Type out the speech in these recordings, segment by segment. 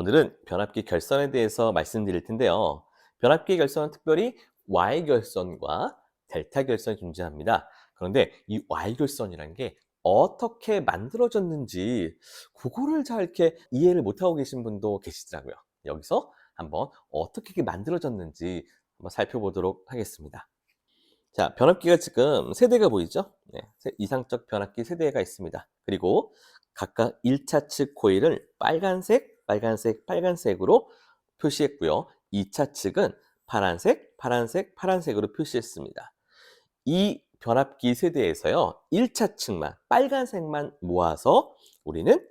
오늘은 변압기 결선에 대해서 말씀드릴 텐데요. 변압기 결선은 특별히 Y 결선과 델타 결선이 존재합니다. 그런데 이 Y 결선이라는 게 어떻게 만들어졌는지 그거를 잘 이렇게 이해를 못하고 계신 분도 계시더라고요. 여기서 한번 어떻게 이게 만들어졌는지 한번 살펴보도록 하겠습니다. 자, 변압기가 지금 세대가 보이죠? 네, 이상적 변압기 세대가 있습니다. 그리고 각각 1차 측 코일을 빨간색, 빨간색, 빨간색으로 표시했고요. 2차 측은 파란색, 파란색, 파란색으로 표시했습니다. 이 변압기 세대에서요. 1차 측만 빨간색만 모아서 우리는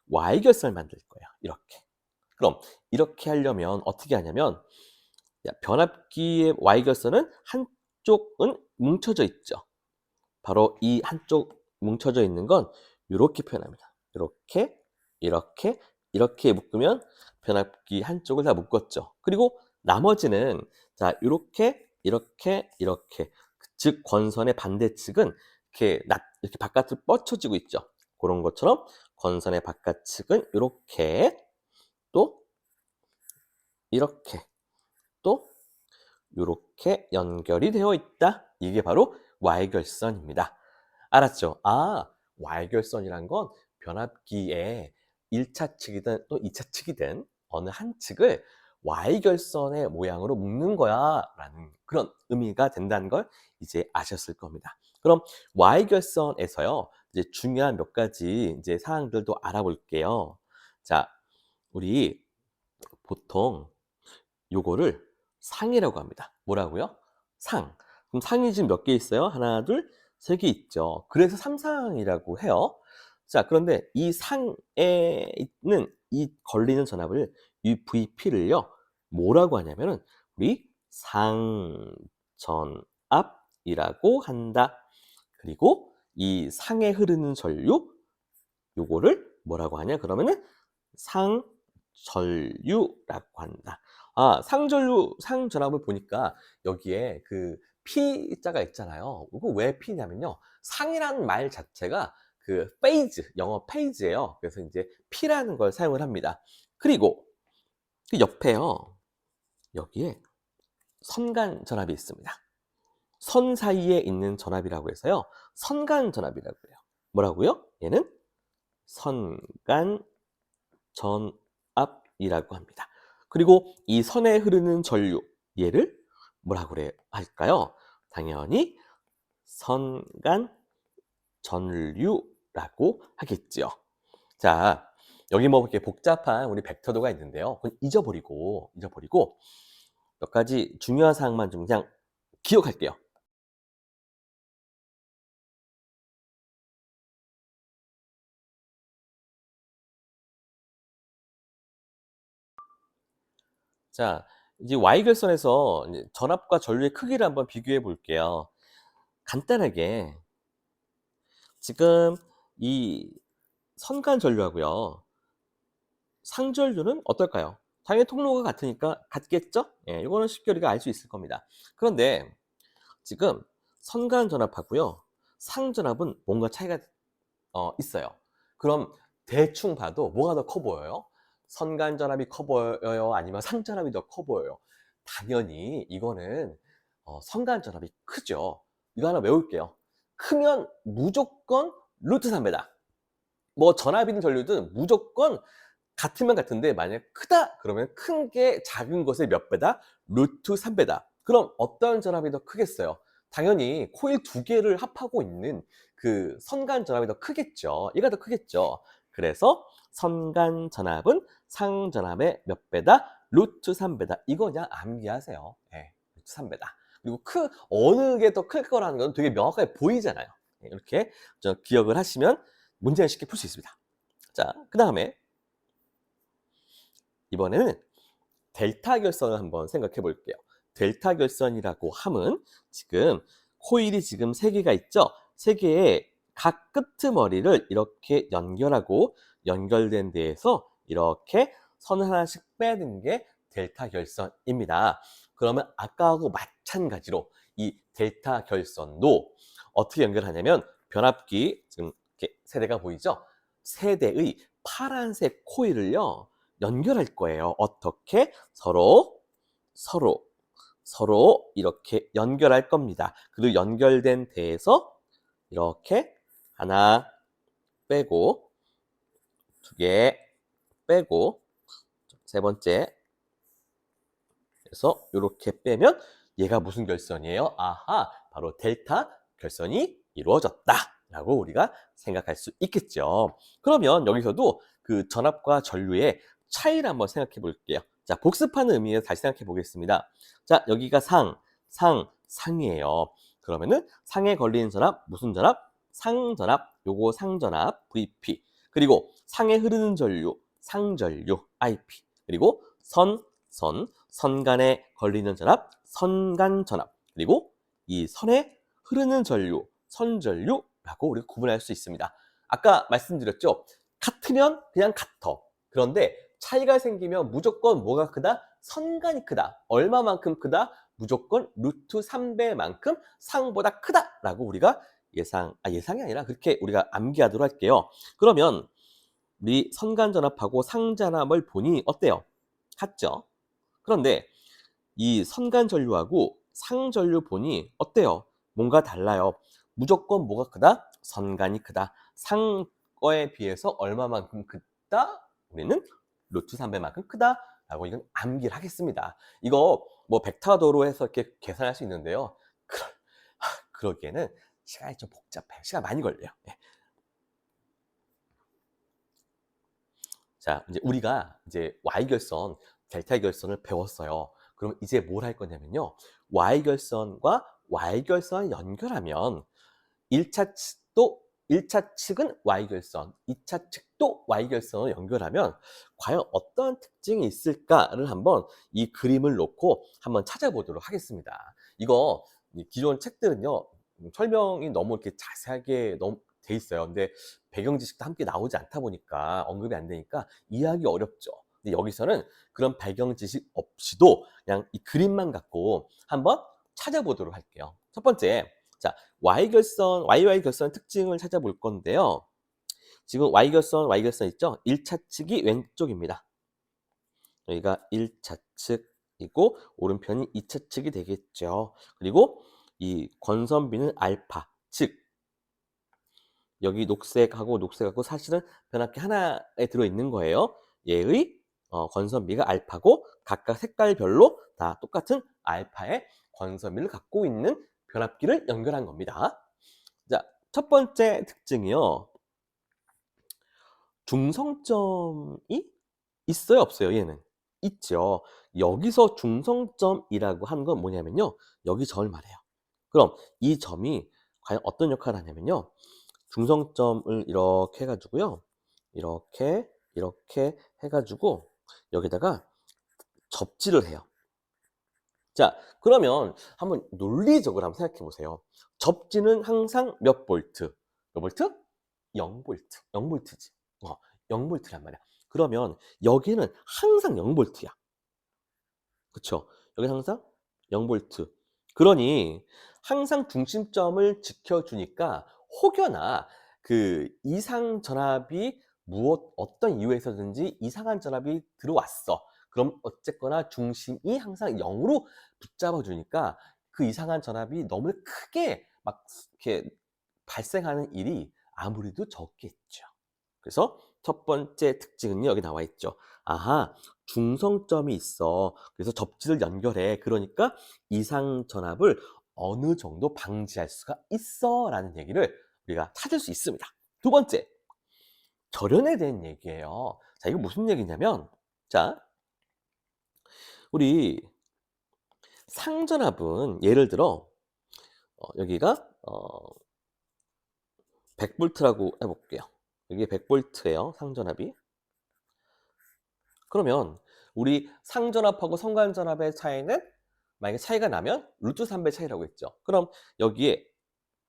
Y결선을 만들 거예요. 이렇게. 그럼 이렇게 하려면 어떻게 하냐면 변압기의 Y결선은 한쪽은 뭉쳐져 있죠. 바로 이 한쪽 뭉쳐져 있는 건 이렇게 표현합니다. 이렇게, 이렇게, 이렇게 묶으면 변압기 한쪽을 다 묶었죠. 그리고 나머지는 자 이렇게, 이렇게, 이렇게 즉 권선의 반대측은 이렇게 바깥으로 뻗쳐지고 있죠. 그런 것처럼 권선의 바깥측은 이렇게 또 이렇게 또 요렇게 연결이 되어 있다. 이게 바로 Y결선입니다. 알았죠? 아, Y결선이란 건 변압기의 1차 측이든 또 2차 측이든 어느 한 측을 Y결선의 모양으로 묶는 거야 라는 그런 의미가 된다는 걸 이제 아셨을 겁니다. 그럼 Y결선에서요, 이제 중요한 몇 가지 이제 사항들도 알아볼게요. 자, 우리 보통 요거를 상이라고 합니다. 뭐라고요? 상. 그럼 상이 지금 몇 개 있어요? 하나, 둘, 세 개 있죠. 그래서 삼상이라고 해요. 자, 그런데 이 상에 있는 이 걸리는 전압을 이 VP를요. 뭐라고 하냐면은 우리 상전압이라고 한다. 그리고 이 상에 흐르는 전류 요거를 뭐라고 하냐? 그러면은 상전류라고 한다. 아, 상전압을 보니까 여기에 그 P자가 있잖아요. 이거 왜 P냐면요. 상이라는 말 자체가 그 페이즈, 영어 페이지예요. 그래서 이제 P라는 걸 사용을 합니다. 그리고 그 옆에요. 여기에 선간 전압이 있습니다. 선 사이에 있는 전압이라고 해서요. 선간 전압이라고 해요. 뭐라고요? 얘는 선간 전압이라고 합니다. 그리고 이 선에 흐르는 전류, 얘를 뭐라고 그래 할까요? 당연히 선간 전류라고 하겠죠. 자, 여기 뭐 이렇게 복잡한 우리 벡터도가 있는데요. 그건 잊어버리고 몇 가지 중요한 사항만 좀 그냥 기억할게요. 자, 이제 Y결선에서 이제 전압과 전류의 크기를 한번 비교해 볼게요. 간단하게 지금 이 선간 전류하고요. 상전류는 어떨까요? 당연히 통로가 같으니까 같겠죠? 예, 이거는 쉽게 우리가 알 수 있을 겁니다. 그런데 지금 선간 전압하고요. 상전압은 뭔가 차이가 있어요. 그럼 대충 봐도 뭐가 더 커 보여요? 선간 전압이 커 보여요? 아니면 상전압이 더 커 보여요? 당연히 이거는 선간 전압이 크죠. 이거 하나 외울게요. 크면 무조건 루트 3배다. 뭐 전압이든 전류든 무조건 같으면 같은데 만약 크다 그러면 큰 게 작은 것의 몇 배다? 루트 3배다. 그럼 어떤 전압이 더 크겠어요? 당연히 코일 두 개를 합하고 있는 그 선간 전압이 더 크겠죠. 얘가 더 크겠죠. 그래서 선간 전압은 상 전압의 몇 배다? 루트 3배다. 이거 그냥 암기하세요. 네, 루트 3배다. 그리고 어느 게 더 클 거라는 건 되게 명확하게 보이잖아요. 네, 이렇게 기억을 하시면 문제를 쉽게 풀 수 있습니다. 자, 그 다음에 이번에는 델타 결선을 한번 생각해 볼게요. 델타 결선이라고 함은 지금 코일이 지금 3개가 있죠? 3개의 각 끄트머리를 이렇게 연결하고 연결된 데에서 이렇게 선 하나씩 빼는 게 델타 결선입니다. 그러면 아까하고 마찬가지로 이 델타 결선도 어떻게 연결하냐면 변압기 지금 이렇게 세대가 보이죠? 세대의 파란색 코일을요. 연결할 거예요. 어떻게? 서로 이렇게 연결할 겁니다. 그리고 연결된 데에서 이렇게 하나 빼고, 두 개 빼고, 세 번째 그래서 이렇게 빼면 얘가 무슨 결선이에요? 아하, 바로 델타 결선이 이루어졌다라고 우리가 생각할 수 있겠죠. 그러면 여기서도 그 전압과 전류의 차이를 한번 생각해 볼게요. 자, 복습하는 의미에서 다시 생각해 보겠습니다. 자, 여기가 상이에요. 그러면은 상에 걸리는 전압, 무슨 전압? 상전압, 요거 상전압, VP. 그리고 상에 흐르는 전류, 상전류, IP. 그리고 선간에 걸리는 전압, 선간전압. 그리고 이 선에 흐르는 전류, 선전류라고 우리가 구분할 수 있습니다. 아까 말씀드렸죠? 같으면 그냥 같어. 그런데 차이가 생기면 무조건 뭐가 크다? 선간이 크다. 얼마만큼 크다? 무조건 루트 3배만큼 상보다 크다라고 우리가 예상이 아니라 그렇게 우리가 암기하도록 할게요. 그러면 우리 선간전압하고 상전압을 보니 어때요? 같죠? 그런데 이 선간전류하고 상전류 보니 어때요? 뭔가 달라요. 무조건 뭐가 크다? 선간이 크다. 상거에 비해서 얼마만큼 크다? 우리는 루트 3배만큼 크다. 라고 이건 암기를 하겠습니다. 이거 뭐 벡터도로 해서 이렇게 계산할 수 있는데요. 그러기에는 시간이 좀 복잡해요. 시간 많이 걸려요. 네. 자, 이제 우리가 이제 Y결선, 델타 결선을 배웠어요. 그럼 이제 뭘 할 거냐면요. Y결선과 Y결선을 연결하면 1차 측도 1차 측은 Y결선, 2차 측도 Y결선을 연결하면 과연 어떤 특징이 있을까를 한번 이 그림을 놓고 한번 찾아보도록 하겠습니다. 이거 기존 책들은요. 설명이 너무 이렇게 자세하게 너무 돼 있어요. 근데 배경 지식도 함께 나오지 않다 보니까 언급이 안 되니까 이해하기 어렵죠. 근데 여기서는 그런 배경 지식 없이도 그냥 이 그림만 갖고 한번 찾아보도록 할게요. 첫 번째, 자, YY 결선 특징을 찾아볼 건데요. 지금 Y결선 있죠? 1차 측이 왼쪽입니다. 여기가 1차 측이고 오른편이 2차 측이 되겠죠. 그리고 이 권선비는 알파 측. 여기 녹색하고 사실은 변압기 하나에 들어있는 거예요. 얘의 권선비가 알파고 각각 색깔별로 다 똑같은 알파의 권선비를 갖고 있는 변압기를 연결한 겁니다. 자, 첫 번째 특징이요. 중성점이 있어요, 없어요, 얘는? 있죠. 여기서 중성점이라고 하는 건 뭐냐면요. 여기 점을 말해요. 그럼 이 점이 과연 어떤 역할을 하냐면요. 중성점을 이렇게 해가지고요. 이렇게 해가지고 여기다가 접지를 해요. 자, 그러면 한번 논리적으로 한번 생각해 보세요. 접지는 항상 몇 볼트? 몇 볼트? 0볼트. 0볼트지. 0볼트란 말이야. 그러면 여기는 항상 0볼트야. 그쵸? 여기는 항상 0볼트. 그러니 항상 중심점을 지켜주니까 혹여나 그 이상 전압이 어떤 이유에서든지 이상한 전압이 들어왔어. 그럼 어쨌거나 중심이 항상 0으로 붙잡아 주니까 그 이상한 전압이 너무 크게 막 이렇게 발생하는 일이 아무래도 적겠죠. 그래서 첫 번째 특징은요, 여기 나와 있죠. 아하, 중성점이 있어. 그래서 접지를 연결해. 그러니까 이상 전압을 어느 정도 방지할 수가 있어. 라는 얘기를 우리가 찾을 수 있습니다. 두 번째, 절연에 대한 얘기예요. 자, 이거 무슨 얘기냐면, 자, 우리 상전압은 예를 들어, 여기가 100V라고 해볼게요. 이게 100V예요, 상전압이. 그러면 우리 상전압하고 성간전압의 차이는 만약에 차이가 나면 루트 3배 차이라고 했죠. 그럼 여기에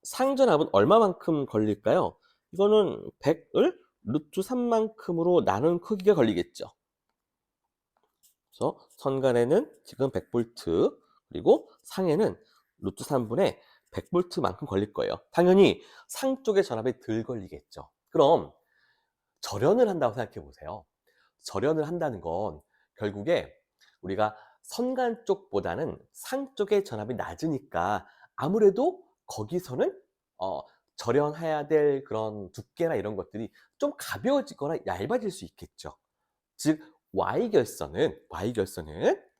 상전압은 얼마만큼 걸릴까요? 이거는 100을 루트 3만큼으로 나눈 크기가 걸리겠죠. 그래서 선간에는 지금 100V 그리고 상에는 루트 3분의 100V만큼 걸릴 거예요. 당연히 상 쪽의 전압이 덜 걸리겠죠. 그럼 절연을 한다고 생각해 보세요. 절연을 한다는 건 결국에 우리가 선간 쪽보다는 상 쪽의 전압이 낮으니까 아무래도 거기서는 어 절연해야 될 그런 두께나 이런 것들이 좀 가벼워지거나 얇아질 수 있겠죠. 즉 Y결선은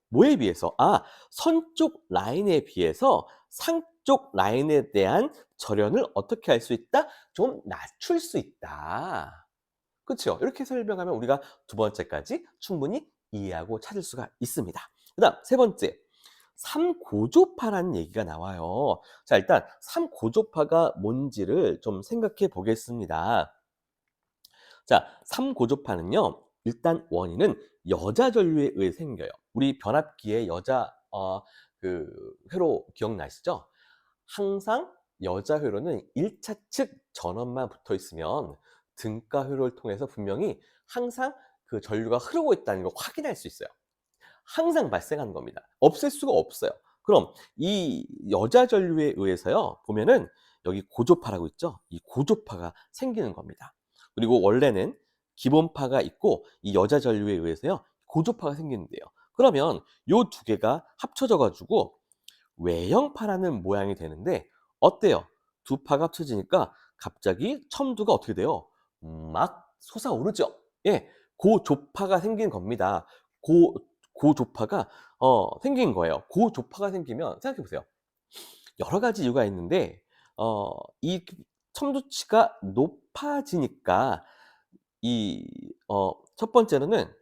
뭐에 비해서? 선 쪽 라인에 비해서 상 쪽 라인에 대한 절연을 어떻게 할 수 있다? 좀 낮출 수 있다. 그쵸? 이렇게 설명하면 우리가 두 번째까지 충분히 이해하고 찾을 수가 있습니다. 그다음 세 번째, 삼고조파라는 얘기가 나와요. 자, 일단 삼고조파가 뭔지를 좀 생각해 보겠습니다. 자, 삼고조파는요. 일단 원인은 여자 전류에 의해 생겨요. 우리 변압기에 여자 그 회로 기억나시죠? 항상 여자 회로는 1차 측 전원만 붙어 있으면 등가 회로를 통해서 분명히 항상 그 전류가 흐르고 있다는 걸 확인할 수 있어요. 항상 발생하는 겁니다. 없앨 수가 없어요. 그럼 이 여자 전류에 의해서요. 보면은 여기 고조파라고 있죠? 이 고조파가 생기는 겁니다. 그리고 원래는 기본파가 있고 이 여자 전류에 의해서요. 고조파가 생기는데요. 그러면 요 두 개가 합쳐져 가지고 외형파라는 모양이 되는데 어때요? 두 파가 합쳐지니까 갑자기 첨두가 어떻게 돼요? 막 솟아오르죠. 예. 고조파가 생긴 겁니다. 고 고조파가 생긴 거예요. 고조파가 생기면 생각해 보세요. 여러 가지 이유가 있는데 이 첨두치가 높아지니까 첫 번째로는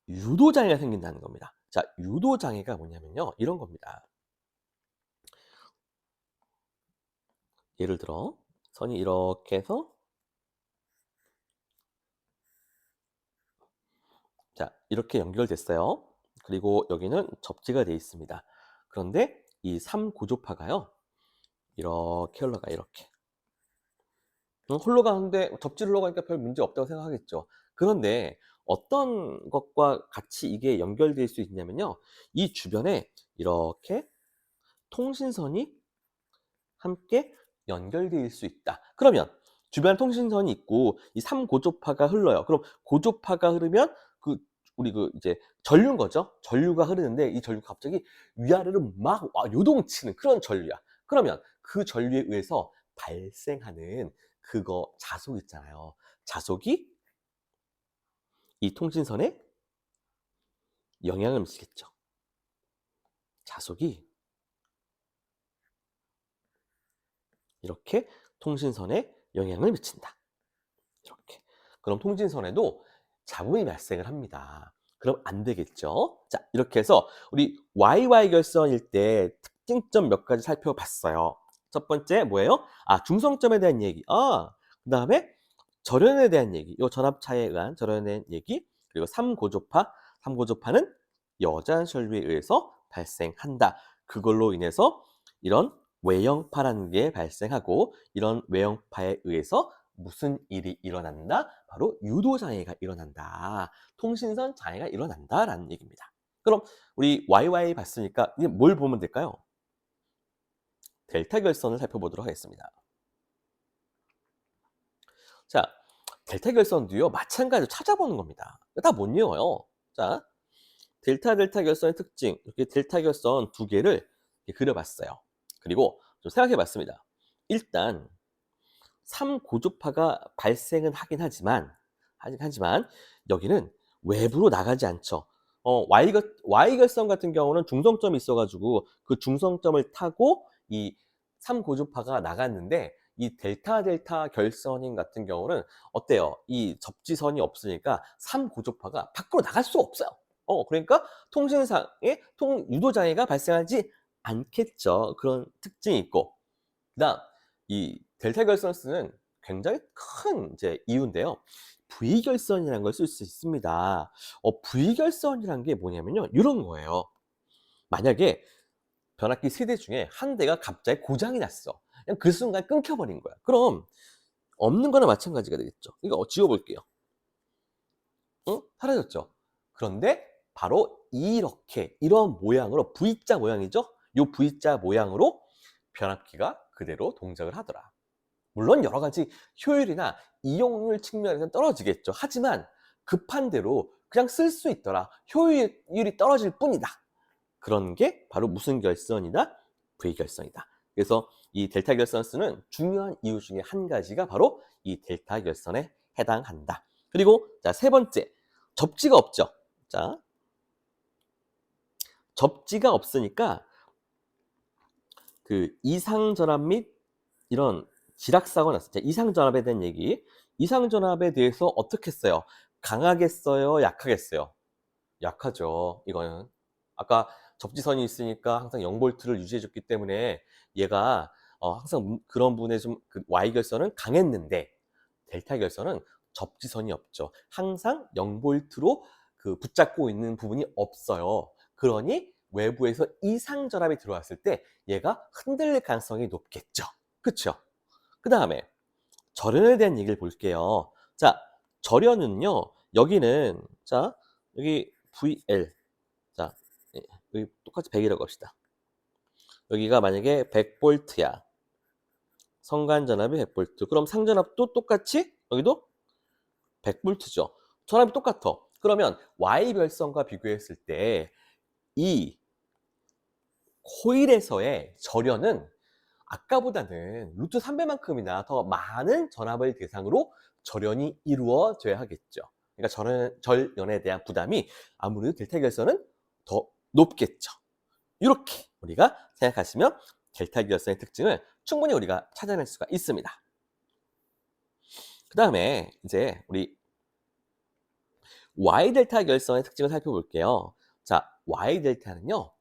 유도장애가 생긴다는 겁니다. 자, 유도장애가 뭐냐면요. 이런 겁니다. 예를 들어 선이 이렇게 해서 자, 이렇게 연결됐어요. 그리고 여기는 접지가 되어 있습니다. 그런데 이 3고조파가요. 이렇게 흘러가요. 이렇게. 흘러가는데 접지를 흘러가니까 별 문제 없다고 생각하겠죠. 그런데 어떤 것과 같이 이게 연결될 수 있냐면요. 이 주변에 이렇게 통신선이 함께 연결될 수 있다. 그러면 주변에 통신선이 있고 이 3고조파가 흘러요. 그럼 고조파가 흐르면 그 우리 그 이제 전류인 거죠. 전류가 흐르는데 이 전류가 갑자기 위아래로 막 요동치는 그런 전류야. 그러면 그 전류에 의해서 발생하는 그거 자속 있잖아요. 자속이 이 통신선에 영향을 미치겠죠. 자속이 이렇게 통신선에 영향을 미친다. 이렇게. 그럼 통신선에도 잡음이 발생을 합니다. 그럼 안 되겠죠? 자, 이렇게 해서 우리 YY 결선일 때 특징점 몇 가지 살펴봤어요. 첫 번째 뭐예요? 중성점에 대한 얘기. 그다음에 절연에 대한 얘기. 요 전압차에 의한 절연에 대한 얘기. 그리고 삼고조파. 삼고조파는 여자 전류에 의해서 발생한다. 그걸로 인해서 이런 외형파라는 게 발생하고 이런 외형파에 의해서 무슨 일이 일어난다? 바로 유도장애가 일어난다. 통신선 장애가 일어난다라는 얘기입니다. 그럼 우리 YY 봤으니까 이제 뭘 보면 될까요? 델타 결선을 살펴보도록 하겠습니다. 자, 델타 결선도요, 마찬가지로 찾아보는 겁니다. 다 못 외워요. 자, 델타 결선의 특징, 이렇게 델타 결선 두 개를 이렇게 그려봤어요. 그리고 좀 생각해봤습니다. 일단 3고조파가 발생은 하지만 여기는 외부로 나가지 않죠. Y결선 같은 경우는 중성점이 있어 가지고 그 중성점을 타고 이 3고조파가 나갔는데 이 델타 결선인 같은 경우는 어때요? 이 접지선이 없으니까 3고조파가 밖으로 나갈 수가 없어요. 그러니까 통신상의 유도 장애가 발생하지 않겠죠. 그런 특징이 있고. 그다음 이 델타 결선수는 굉장히 큰 이제 이유인데요. V결선이라는 걸 쓸 수 있습니다. V결선이란 게 뭐냐면요. 이런 거예요. 만약에 변압기 세대 중에 한 대가 갑자기 고장이 났어. 그냥 그 순간 끊겨버린 거야. 그럼 없는 거나 마찬가지가 되겠죠. 이거 지워볼게요. 사라졌죠. 그런데 바로 이렇게 이런 모양으로 V자 모양이죠. 요 V자 모양으로 변압기가 그대로 동작을 하더라. 물론 여러 가지 효율이나 이용률 측면에서는 떨어지겠죠. 하지만 급한 대로 그냥 쓸 수 있더라. 효율이 떨어질 뿐이다. 그런 게 바로 무슨 결선이다? V결선이다. 그래서 이 델타 결선을 쓰는 중요한 이유 중에 한 가지가 바로 이 델타 결선에 해당한다. 그리고 자, 세 번째, 접지가 없죠. 자, 접지가 없으니까 그 이상전압 및 이런 지락사고가 났을 때 이상전압에 대한 얘기. 이상전압에 대해서 어떻게 써요? 강하게 써요? 약하게 써요? 약하죠. 이거는. 아까 접지선이 있으니까 항상 0V를 유지해줬기 때문에 얘가 항상 그런 부분에 좀 그 Y결선은 강했는데 델타 결선은 접지선이 없죠. 항상 0V로 그 붙잡고 있는 부분이 없어요. 그러니 외부에서 이상전압이 들어왔을 때 얘가 흔들릴 가능성이 높겠죠. 그쵸? 그 다음에 절연에 대한 얘기를 볼게요. 자, 절연은요, 여기는, 자, 여기 VL. 자, 여기 똑같이 100이라고 합시다. 여기가 만약에 100V야. 성간전압이 100V. 그럼 상전압도 똑같이 여기도 100V죠. 전압이 똑같아. 그러면 Y별선과 비교했을 때 이 코일에서의 절연은 아까보다는 루트 3배만큼이나 더 많은 전압을 대상으로 절연이 이루어져야 하겠죠. 그러니까 절연에 대한 부담이 아무래도 델타 결선은 더 높겠죠. 이렇게 우리가 생각하시면 델타 결선의 특징을 충분히 우리가 찾아낼 수가 있습니다. 그 다음에 이제 우리 Y델타 결선의 특징을 살펴볼게요. 자, Y델타는요,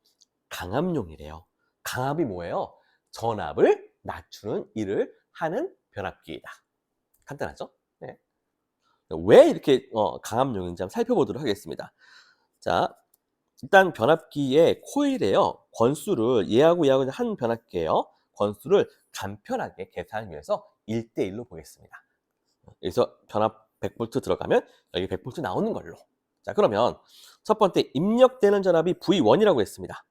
강압용이래요. 강압이 뭐예요? 전압을 낮추는 일을 하는 변압기이다. 간단하죠? 네. 왜 이렇게 강압용인지 한번 살펴보도록 하겠습니다. 자, 일단 변압기의 코일에요. 권수를 얘하고 한 변압기예요. 권수를 간편하게 계산하기 위해서 1대1로 보겠습니다. 여기서 변압 100V 들어가면 여기 100V 나오는 걸로. 자, 그러면 첫 번째 입력되는 전압이 V1이라고 했습니다.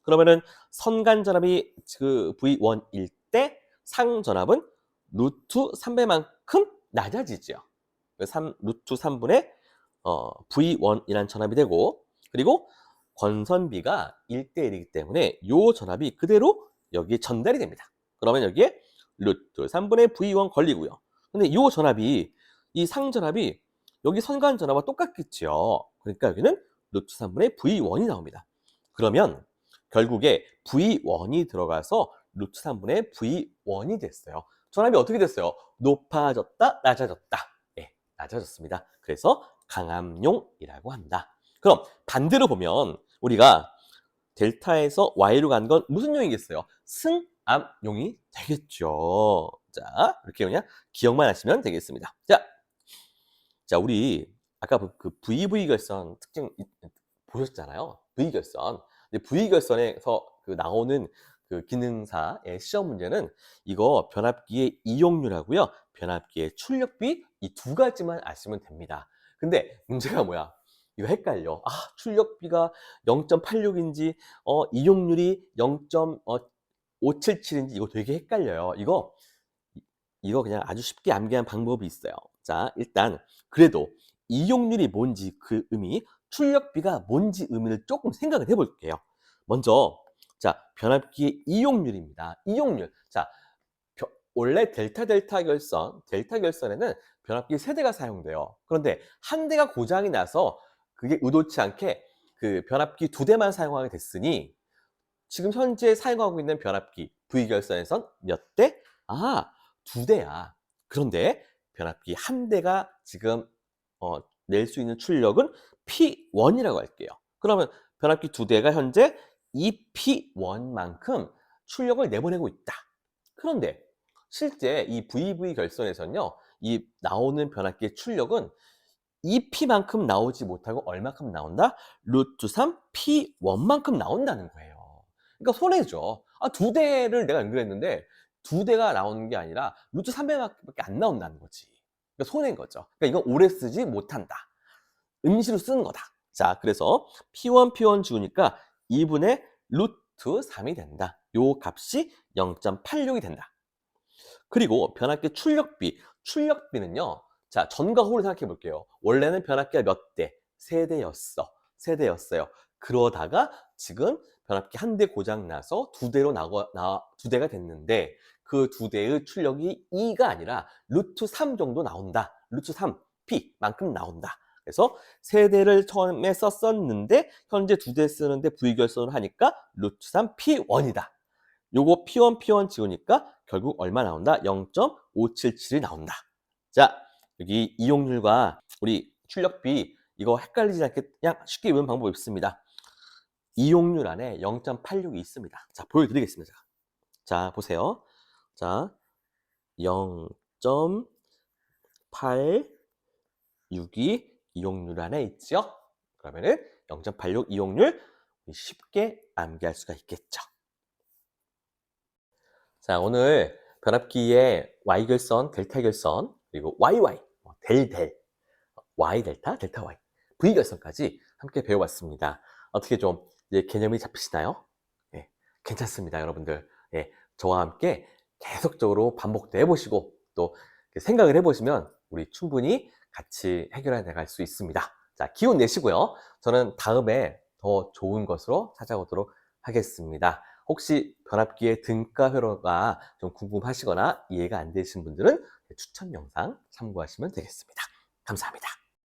그러면은 선간 전압이 그 V1일 때 상전압은 루트 3배만큼 낮아지죠. 루트 3분의 V1이라는 전압이 되고, 그리고 권선비가 1대1이기 때문에 이 전압이 그대로 여기에 전달이 됩니다. 그러면 여기에 루트 3분의 V1 걸리고요. 근데 이 전압이, 이 상전압이 여기 선간 전압과 똑같겠죠. 그러니까 여기는 루트 3분의 V1이 나옵니다. 그러면 결국에 V1이 들어가서 루트 3분의 V1이 됐어요. 전압이 어떻게 됐어요? 높아졌다, 낮아졌다. 네, 낮아졌습니다. 그래서 강압용이라고 한다. 그럼 반대로 보면 우리가 델타에서 Y로 간 건 무슨 용이겠어요? 승압용이 되겠죠. 자, 이렇게 그냥 기억만 하시면 되겠습니다. 자, 우리 아까 그 VV 결선 특징 보셨잖아요. V 결선. V 결선에서 그 나오는 그 기능사의 시험 문제는 이거 변압기의 이용률하고요, 변압기의 출력비 이 두 가지만 아시면 됩니다. 근데 문제가 뭐야? 이거 헷갈려. 출력비가 0.86인지 이용률이 0.577인지 이거 되게 헷갈려요. 이거 그냥 아주 쉽게 암기한 방법이 있어요. 자, 일단 그래도 이용률이 뭔지 그 의미, 출력비가 뭔지 의미를 조금 생각을 해볼게요. 먼저 자, 변압기의 이용률입니다. 이용률. 자, 원래 델타 결선에는 변압기 3대가 사용돼요. 그런데 한 대가 고장이 나서 그게 의도치 않게 그 변압기 2대만 사용하게 됐으니 지금 현재 사용하고 있는 변압기 V결선에선 몇 대? 2대야. 그런데 변압기 한 대가 지금 낼 수 있는 출력은 P1이라고 할게요. 그러면 변압기 2대가 현재 이 P1만큼 출력을 내보내고 있다. 그런데 실제 이 VV 결선에서는요, 이 나오는 변압기의 출력은 2P만큼 나오지 못하고 얼마큼 나온다? 루트 3 P1만큼 나온다는 거예요. 그러니까 손해죠. 2대를 내가 연결했는데 2대가 나오는 게 아니라 루트 3배밖에 안 나온다는 거지. 그러니까 손해인 거죠. 그러니까 이건 오래 쓰지 못한다. 임시로 쓰는 거다. 자, 그래서 P1 지우니까 2분의 루트 3이 된다. 요 값이 0.86이 된다. 그리고 변압기 출력비는요, 자, 전과 후를 생각해 볼게요. 원래는 변압기가 몇 대? 세대였어요. 그러다가 지금 변압기 한 대 고장 나서 두 대로 두 대가 됐는데 그 두 대의 출력이 2가 아니라 루트 3 정도 나온다. 루트 3 P만큼 나온다. 그래서 세 대를 처음에 썼었는데 현재 두 대 쓰는데 V결선을 하니까 루트 3 P1이다. 요거 P1 지우니까 결국 얼마 나온다? 0.577이 나온다. 자, 여기 이용률과 우리 출력비 이거 헷갈리지 않게 그냥 쉽게 외우는 방법이 있습니다. 이용률 안에 0.86이 있습니다. 자, 보여드리겠습니다. 자, 보세요. 자, 0.86이 이용률 안에 있죠? 그러면은 0.86 이용률 쉽게 암기할 수가 있겠죠. 자, 오늘 변압기의 Y결선, 델타결선, 그리고 YY, Y델타, 델타 Y, V결선까지 함께 배워봤습니다. 어떻게 좀 이제 개념이 잡히시나요? 예, 괜찮습니다, 여러분들. 예, 저와 함께 계속적으로 반복도 해보시고 또 생각을 해보시면 우리 충분히 같이 해결해 나갈 수 있습니다. 자, 기운 내시고요. 저는 다음에 더 좋은 것으로 찾아오도록 하겠습니다. 혹시 변압기의 등가 회로가 좀 궁금하시거나 이해가 안 되신 분들은 추천 영상 참고하시면 되겠습니다. 감사합니다.